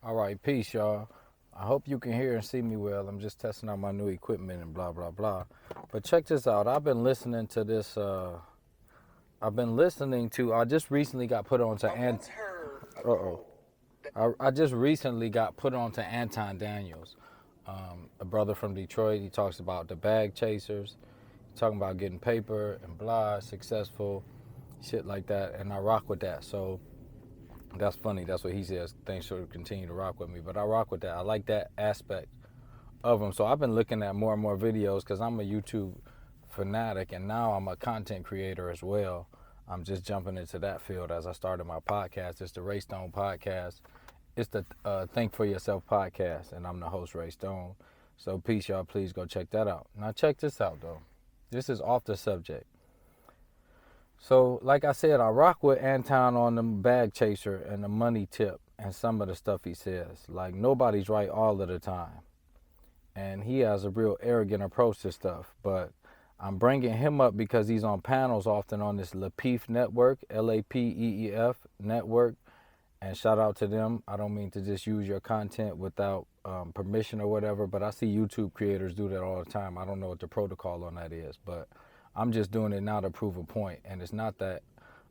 All right, peace, y'all. I hope you can hear and see me well. I'm just testing out my new equipment and blah, blah, blah. But check this out. I've been listening to this. I just recently got put on to Uh-oh. I just recently got put on to Anton Daniels, a brother from Detroit. He talks about the bag chasers. He's talking about getting paper and blah, successful, shit like that. And I rock with that. So that's funny. That's what he says. Things should continue to rock with me. But I rock with that. I like that aspect of him. So I've been looking at more and more videos because I'm a YouTube fanatic and now I'm a content creator as well. I'm just jumping into that field as I started my podcast. It's the Ray Stone podcast. It's the Think For Yourself podcast. And I'm the host, Ray Stone. So peace, y'all. Please go check that out. Now check this out, though. This is off the subject. So, like I said, I rock with Anton on the bag chaser and the money tip and some of the stuff he says. Like, nobody's right all of the time. And he has a real arrogant approach to stuff. But I'm bringing him up because he's on panels often on this LaPeef network, LAPEEF network. And shout out to them. I don't mean to just use your content without permission or whatever, but I see YouTube creators do that all the time. I don't know what the protocol on that is, but I'm just doing it now to prove a point. And it's not that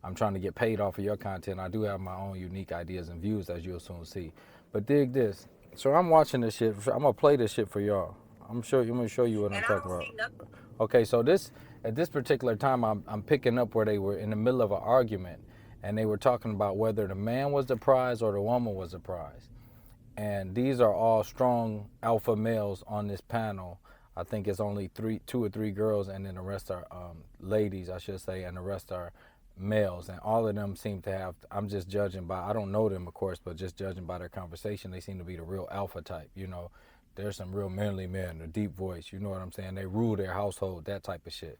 I'm trying to get paid off of your content. I do have my own unique ideas and views, as you'll soon see. But dig this. So I'm watching this shit. I'm going to play this shit for y'all. I'm going to show you what I'm talking about. Okay, so at this particular time, I'm picking up where they were in the middle of an argument. And they were talking about whether the man was the prize or the woman was the prize. And these are all strong alpha males on this panel. I think it's only two or three girls, and then the rest are ladies, I should say, and the rest are males. And all of them seem to have, I'm just judging by, I don't know them, of course, but just judging by their conversation, they seem to be the real alpha type. You know, there's some real manly men, a deep voice, you know what I'm saying? They rule their household, that type of shit.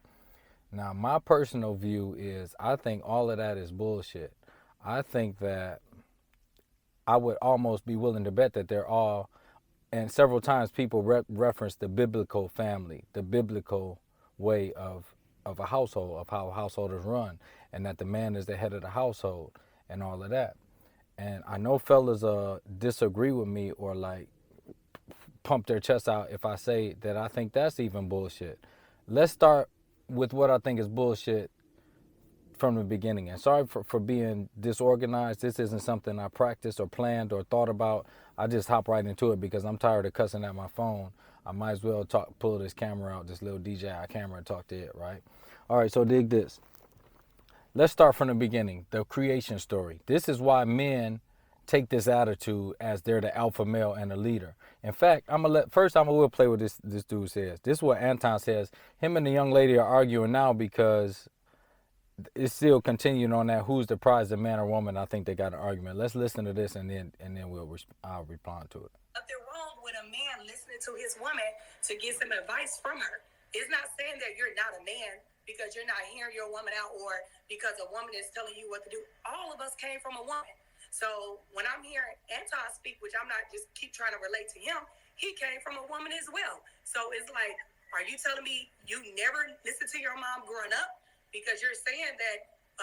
Now, my personal view is I think all of that is bullshit. I think that I would almost be willing to bet that they're all, and several times people reference the biblical family, the biblical way of a household, of how a household is run, and that the man is the head of the household and all of that. And I know fellas disagree with me or like pump their chest out if I say that I think that's even bullshit. Let's start with what I think is bullshit from the beginning. And sorry for being disorganized. This isn't something I practiced or planned or thought about. I just hop right into it because I'm tired of cussing at my phone. I might as well pull this camera out, this little DJI camera, and talk to it, right? All right, so dig this. Let's start from the beginning, the creation story. This is why men take this attitude as they're the alpha male and the leader. In fact, I will play what this dude says. This is what Anton says. Him and the young lady are arguing now because it's still continuing on that who's the prize, the man or woman. I think they got an argument. Let's listen to this and then I'll respond to it. Nothing wrong with a man listening to his woman to get some advice from her. It's not saying that you're not a man because you're not hearing your woman out or because a woman is telling you what to do. All of us came from a woman. So when I'm hearing Anton speak, which I'm not just keep trying to relate to him, he came from a woman as well. So it's like, are you telling me you never listened to your mom growing up? Because you're saying that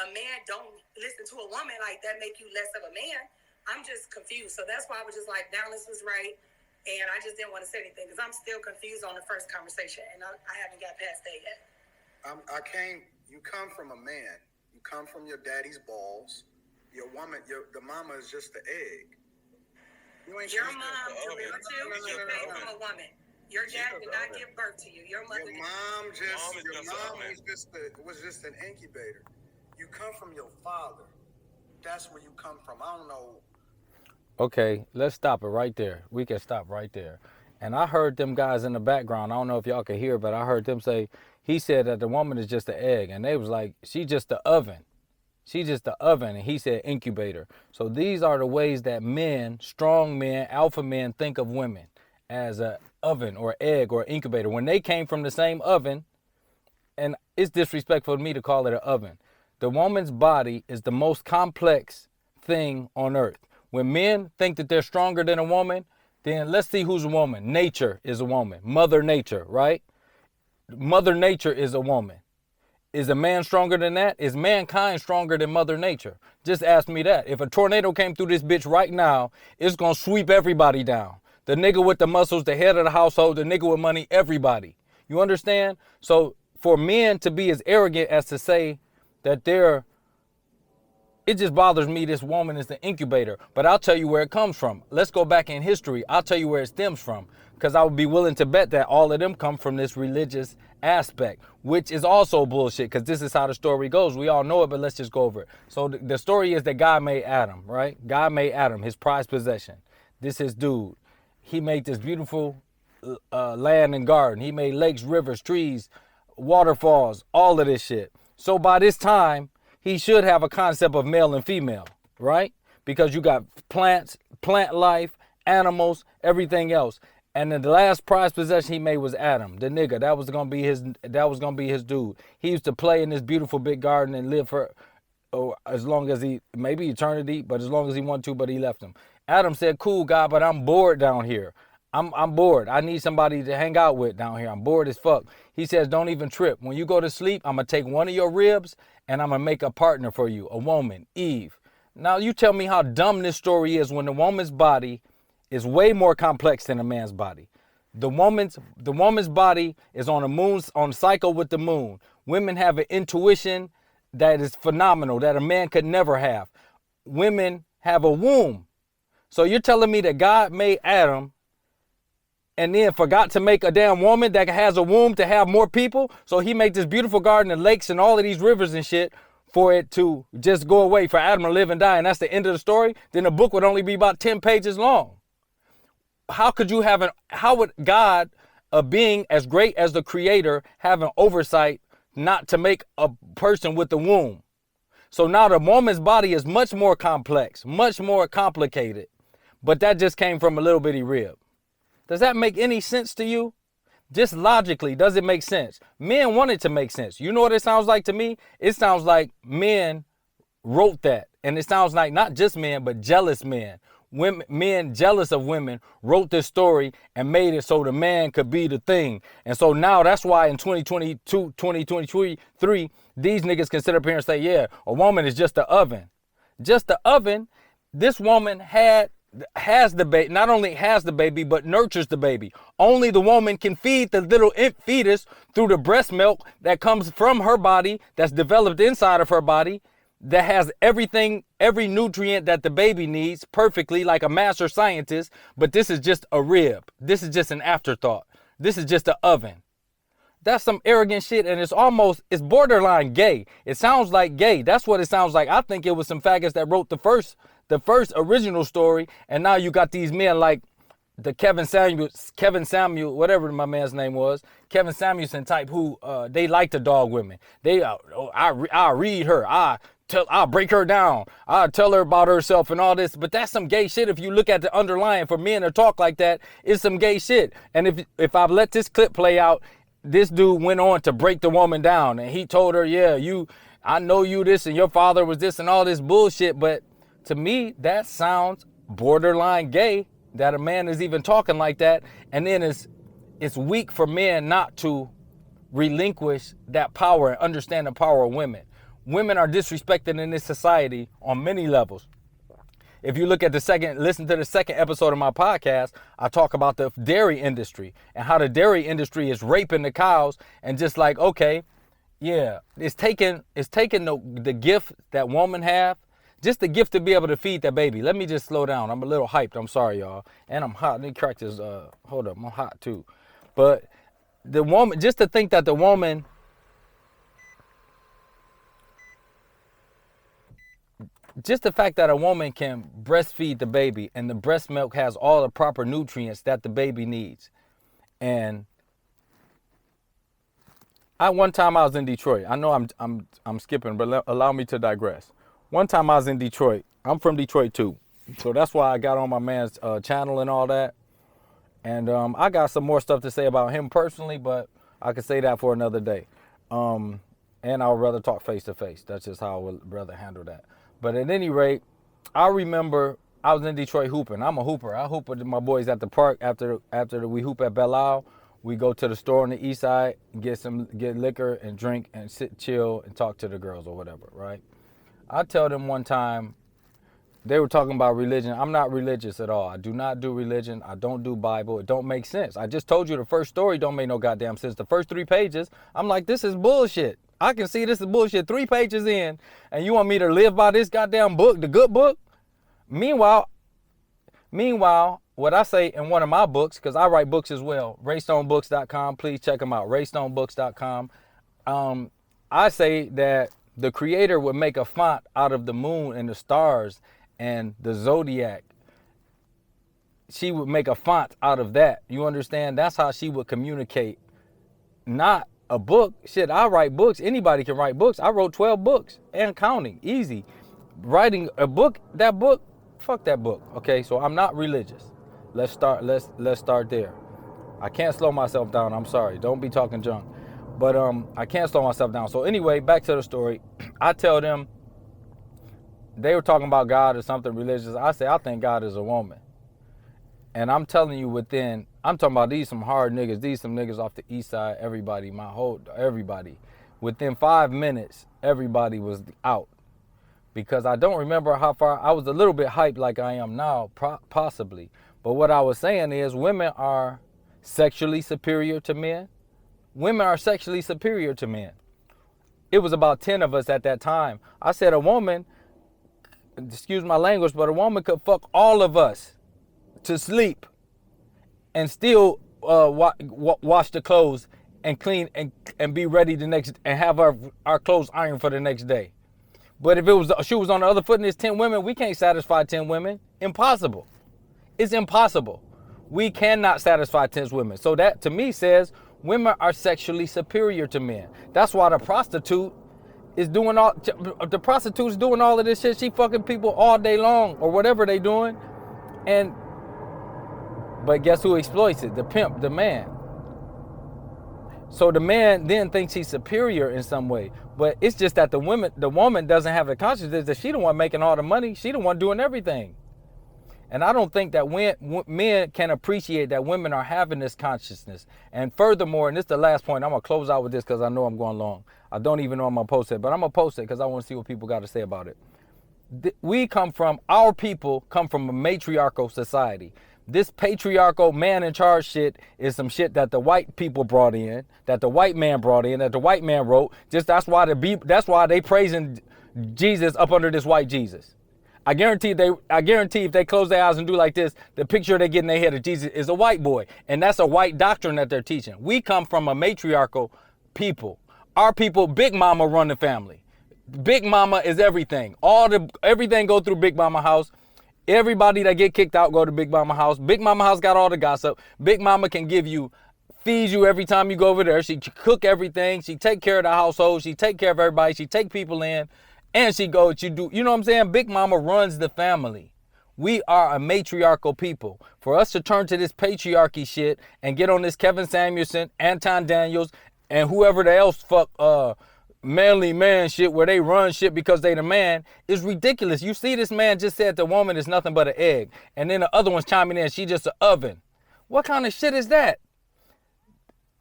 a man don't listen to a woman, like that make you less of a man. I'm just confused. So that's why I was just like, Dallas was right. And I just didn't want to say anything because I'm still confused on the first conversation. And I haven't got past that yet. You come from a man. You come from your daddy's balls. Your woman, the mama is just the egg. Your mom delivered you. You came from a woman. Your dad did not give birth to you. Your mother. Your mom was just an incubator. You come from your father. That's where you come from. I don't know. Okay, let's stop it right there. We can stop right there. And I heard them guys in the background. I don't know if y'all can hear, but I heard them say, he said that the woman is just an egg. And they was like, she just the oven. She's just the oven, and he said incubator. So these are the ways that men, strong men, alpha men, think of women as a oven or egg or incubator. When they came from the same oven, and it's disrespectful to me to call it an oven. The woman's body is the most complex thing on earth. When men think that they're stronger than a woman, then let's see who's a woman. Nature is a woman. Mother Nature, right? Mother Nature is a woman. Is a man stronger than that? Is mankind stronger than Mother Nature? Just ask me that. If a tornado came through this bitch right now, it's gonna sweep everybody down. The nigga with the muscles, the head of the household, the nigga with money, everybody. You understand? So for men to be as arrogant as to say that they're, it just bothers me this woman is the incubator. But I'll tell you where it comes from. Let's go back in history. I'll tell you where it stems from. Because I would be willing to bet that all of them come from this religious aspect, which is also bullshit, because this is how the story goes. We all know it, but let's just go over it. So the story is that God made Adam, right? God made Adam, his prized possession. This is dude. He made this beautiful land and garden. He made lakes, rivers, trees, waterfalls, all of this shit. So by this time, he should have a concept of male and female, right? Because you got plants, plant life, animals, everything else. And then the last prized possession he made was Adam, the nigga. That was gonna be his dude. He used to play in this beautiful big garden and live for as long as maybe eternity, but as long as he wanted to, but he left him. Adam said, cool, God, but I'm bored down here. I'm bored. I need somebody to hang out with down here. I'm bored as fuck. He says, don't even trip. When you go to sleep, I'm gonna take one of your ribs and I'm gonna make a partner for you, a woman, Eve. Now you tell me how dumb this story is when the woman's body is way more complex than a man's body. The woman's body is on on cycle with the moon. Women have an intuition that is phenomenal that a man could never have. Women have a womb. So you're telling me that God made Adam and then forgot to make a damn woman that has a womb to have more people? So he made this beautiful garden and lakes and all of these rivers and shit for it to just go away, for Adam to live and die, and that's the end of the story? Then the book would only be about 10 pages long. How would God, a being as great as the creator, have an oversight not to make a person with a womb? So now the woman's body is much more complex, much more complicated, but that just came from a little bitty rib. Does that make any sense to you? Just logically, does it make sense? Men want it to make sense. You know what it sounds like to me? It sounds like men wrote that. And it sounds like not just men, but jealous men. Men jealous of women wrote this story and made it so the man could be the thing. And so now that's why in 2022, 2023, these niggas can sit up here and say, yeah, a woman is just the oven. Just the oven. This woman has the baby, not only has the baby, but nurtures the baby. Only the woman can feed the little fetus through the breast milk that comes from her body, that's developed inside of her body, that has everything, every nutrient that the baby needs perfectly, like a master scientist. But this is just a rib. This is just an afterthought. This is just an oven. That's some arrogant shit, and it's borderline gay. It sounds like gay. That's what it sounds like. I think it was some faggots that wrote the first original story, and now you got these men like the Kevin Samuel, whatever my man's name was, Kevin Samuelson type, who they like to dog women. I read her. I'll break her down. I'll tell her about herself and all this. But that's some gay shit. If you look at the underlying, for men to talk like that, it's some gay shit. And if I've let this clip play out, this dude went on to break the woman down. And he told her, yeah, I know you this and your father was this and all this bullshit. But to me, that sounds borderline gay, that a man is even talking like that. And then it's weak for men not to relinquish that power and understand the power of women. Women are disrespected in this society on many levels. If you listen to the second episode of my podcast, I talk about the dairy industry and how the dairy industry is raping the cows, and just like, okay, yeah, it's taking the gift that women have, just the gift to be able to feed that baby. Let me just slow down. I'm a little hyped. I'm sorry, y'all. And I'm hot. Let me crack this. Hold up. I'm hot too. But the woman, just to think that the woman, just the fact that a woman can breastfeed the baby and the breast milk has all the proper nutrients that the baby needs. And one time I was in Detroit. I know I'm skipping, but allow me to digress. One time I was in Detroit. I'm from Detroit too. So that's why I got on my man's channel and all that. And I got some more stuff to say about him personally, but I could say that for another day. And I would rather talk face to face. That's just how I would rather handle that. But at any rate, I remember I was in Detroit hooping. I'm a hooper. I hoop with my boys at the park after we hoop at Belle Isle. We go to the store on the east side, get liquor and drink and sit, chill, and talk to the girls or whatever, right? I tell them one time, they were talking about religion. I'm not religious at all. I do not do religion. I don't do Bible. It don't make sense. I just told you the first story don't make no goddamn sense. The first 3 pages, I'm like, this is bullshit. I can see this is bullshit 3 pages in, and you want me to live by this goddamn book, the good book? Meanwhile, what I say in one of my books, because I write books as well, raystonebooks.com, please check them out, raystonebooks.com. I say that the creator would make a font out of the moon and the stars and the zodiac. She would make a font out of that. You understand? That's how she would communicate. Not a book. Shit, I write books. Anybody can write books. I wrote 12 books and counting. Easy. Writing a book, that book, fuck that book. Okay, so I'm not religious. Let's start there. I can't slow myself down. I'm sorry. Don't be talking junk. But I can't slow myself down. So anyway, back to the story. I tell them, they were talking about God or something religious. I say, I think God is a woman. And I'm telling you I'm talking about these some hard niggas. These some niggas off the east side. Everybody. Within 5 minutes, everybody was out. Because I don't remember how far, I was a little bit hyped like I am now, possibly. But what I was saying is women are sexually superior to men. Women are sexually superior to men. It was about 10 of us at that time. I said a woman, excuse my language, but a woman could fuck all of us to sleep and still wash the clothes and clean and be ready and have our clothes ironed for the next day. But if she was on the other foot and there's 10 women, we can't satisfy 10 women. Impossible. It's impossible. We cannot satisfy 10 women. So that to me says women are sexually superior to men. That's why the prostitute's doing all of this shit. She fucking people all day long or whatever they doing. But guess who exploits it? The pimp, the man. So the man then thinks he's superior in some way. But it's just that the woman doesn't have the consciousness that she the one making all the money. She the one doing everything. And I don't think that men can appreciate that women are having this consciousness. And furthermore, and this is the last point, I'm going to close out with this because I know I'm going long. I don't even know I'm going to post it, but I'm going to post it because I want to see what people got to say about it. Our people come from a matriarchal society. This patriarchal man in charge shit is some shit that the white people brought in, that the white man brought in, that the white man wrote. That's why they praising Jesus up under this white Jesus. I guarantee if they close their eyes and do like this, the picture they get in their head of Jesus is a white boy. And that's a white doctrine that they're teaching. We come from a matriarchal people. Our people, Big Mama run the family. Big Mama is everything. Everything go through Big Mama house. Everybody that get kicked out go to Big Mama house. Big Mama house got all the gossip. Big Mama can feed you every time you go over there. She cook everything. She take care of the household. She take care of everybody. She take people in. And you know what I'm saying? Big Mama runs the family. We are a matriarchal people. For us to turn to this patriarchy shit and get on this Kevin Samuelson, Anton Daniels, and whoever the else fuck manly man shit where they run shit because they the man is ridiculous. You see, this man just said the woman is nothing but an egg. And then the other one's chiming in, she just an oven. What kind of shit is that?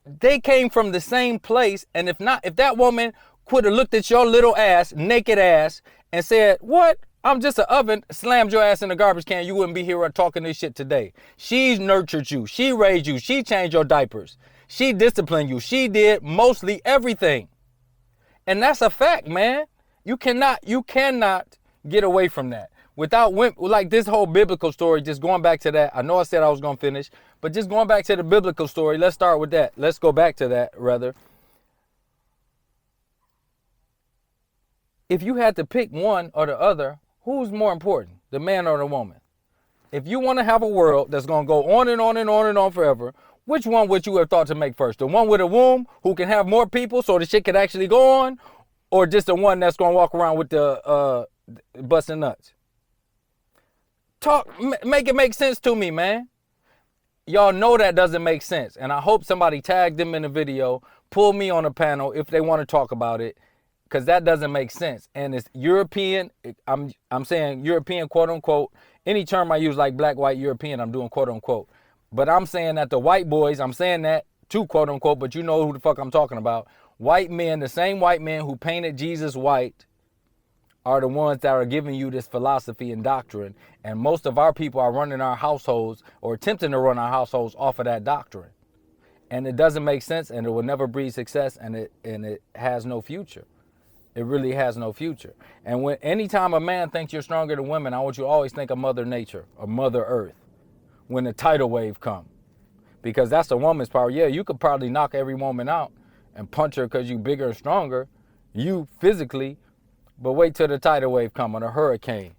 They came from the same place. And if that woman could have looked at your little ass, naked ass, and said, what? I'm just an oven, slammed your ass in the garbage can, you wouldn't be here talking this shit today. She nurtured you. She raised you. She changed your diapers. She disciplined you. She did mostly everything. And that's a fact, man. You cannot get away from that. Without women, like this whole biblical story, just going back to that. I know I said I was going to finish, but just going back to the biblical story, let's start with that. Let's go back to that, rather. If you had to pick one or the other, who's more important, the man or the woman? If you want to have a world that's going to go on and on and on and on forever, which one would you have thought to make first? The one with a womb who can have more people so the shit could actually go on? Or just the one that's going to walk around with the busting nuts? Make it make sense to me, man. Y'all know that doesn't make sense. And I hope somebody tagged them in the video, pull me on a panel if they want to talk about it. Because that doesn't make sense. And it's European, I'm saying European, quote unquote. Any term I use like black, white, European, I'm doing quote unquote. But I'm saying that the white boys, I'm saying that to quote unquote, but you know who the fuck I'm talking about. White men, the same white men who painted Jesus white, are the ones that are giving you this philosophy and doctrine. And most of our people are running our households or attempting to run our households off of that doctrine. And it doesn't make sense, and it will never breed success, and it has no future. It really has no future. And when anytime a man thinks you're stronger than women, I want you to always think of Mother Nature or Mother Earth when the tidal wave comes. Because that's a woman's power. Yeah, you could probably knock every woman out and punch her because you bigger and stronger, you physically, but wait till the tidal wave come or a hurricane,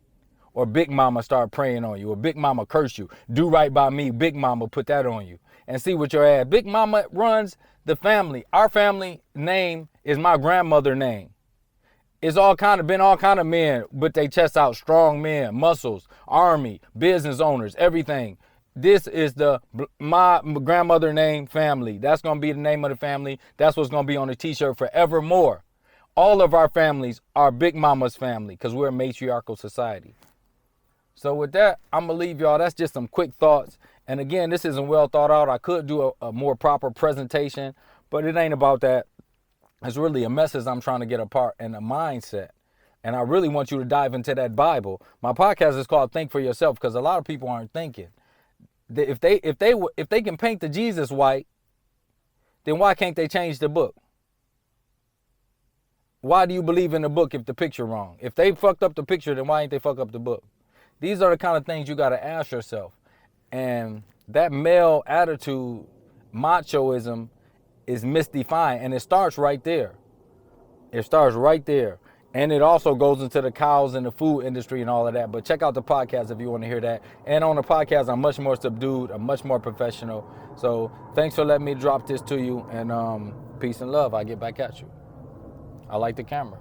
or Big Mama start praying on you, or Big Mama curse you. Do right by me, Big Mama put that on you. And see what your ass. Big Mama runs the family. Our family name is my grandmother's name. It's been all kind of men, but they chest out, strong men, muscles, army, business owners, everything. This is my grandmother name family. That's going to be the name of the family. That's what's going to be on the t-shirt forevermore. All of our families are Big Mama's family because we're a matriarchal society. So with that, I'm going to leave y'all. That's just some quick thoughts. And again, this isn't well thought out. I could do a more proper presentation, but it ain't about that. It's really a message I'm trying to get apart and a mindset. And I really want you to dive into that Bible. My podcast is called Think for Yourself because a lot of people aren't thinking. If they can paint the Jesus white, then why can't they change the book? Why do you believe in the book if the picture wrong? If they fucked up the picture, then why ain't they fuck up the book? These are the kind of things you got to ask yourself. And that male attitude, machoism, is misdefined, and it starts right there. It starts right there. And it also goes into the cows and the food industry and all of that. But check out the podcast if you want to hear that. And on the podcast, I'm much more subdued. I'm much more professional. So thanks for letting me drop this to you. And peace and love. I'll get back at you. I like the camera.